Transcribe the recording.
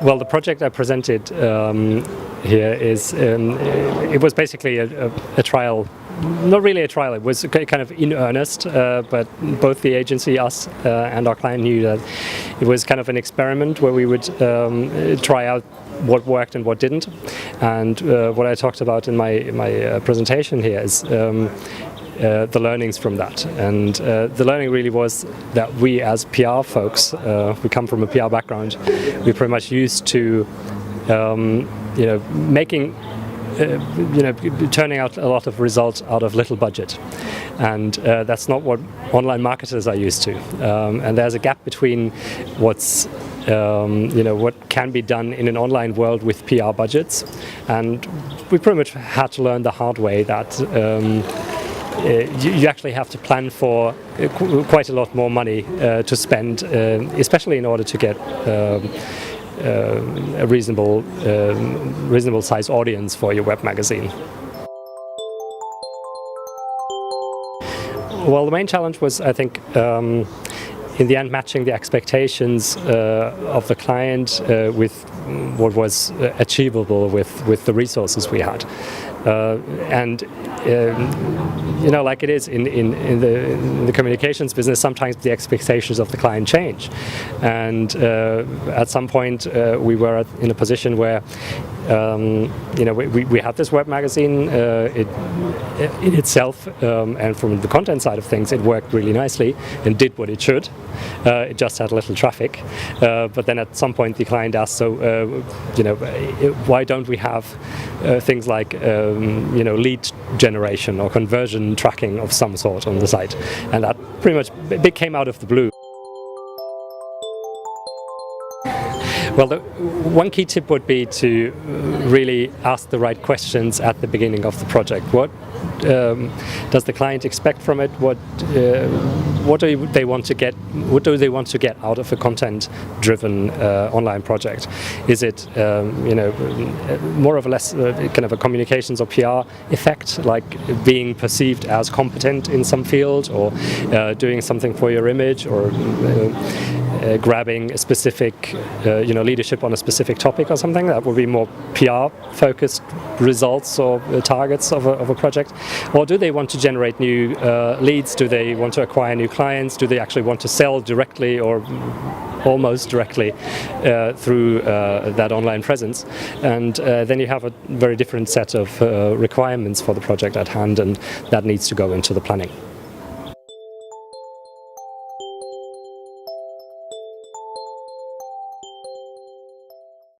Well, the project I presented here is, it was basically a trial. Not really a trial, it was kind of in earnest, but both the agency, us, and our client knew that it was kind of an experiment where we would try out what worked and what didn't. And what I talked about in my presentation here is the learnings from that. And the learning really was that we as PR folks, we come from a PR background, we're pretty much used to making turning out a lot of results out of little budget, and that's not what online marketers are used to. And there's a gap between what's what can be done in an online world with PR budgets, and we pretty much had to learn the hard way that you actually have to plan for quite a lot more money to spend, especially in order to get a reasonable size audience for your web magazine. Well, the main challenge was, I think, in the end, matching the expectations of the client with what was achievable with the resources we had. And like it is in the communications business, sometimes the expectations of the client change. And at some point, we were in a position where we had this web magazine in itself, and from the content side of things, it worked really nicely and did what it should. It just had little traffic. But then at some point, the client asked, so why don't we have things like lead generation or conversion tracking of some sort on the site? And that pretty much came out of the blue. Well, one key tip would be to really ask the right questions at the beginning of the project. What does the client expect from it? What do they want to get? What do they want to get out of a content-driven online project? Is it more of a less kind of a communications or PR effect, like being perceived as competent in some field, or doing something for your image, or grabbing a specific leadership on a specific topic or something? That would be more PR-focused results or targets of a project. Or do they want to generate new leads? Do they want to acquire new clients? Do they actually want to sell directly or almost directly through that online presence? And then you have a very different set of requirements for the project at hand, and that needs to go into the planning.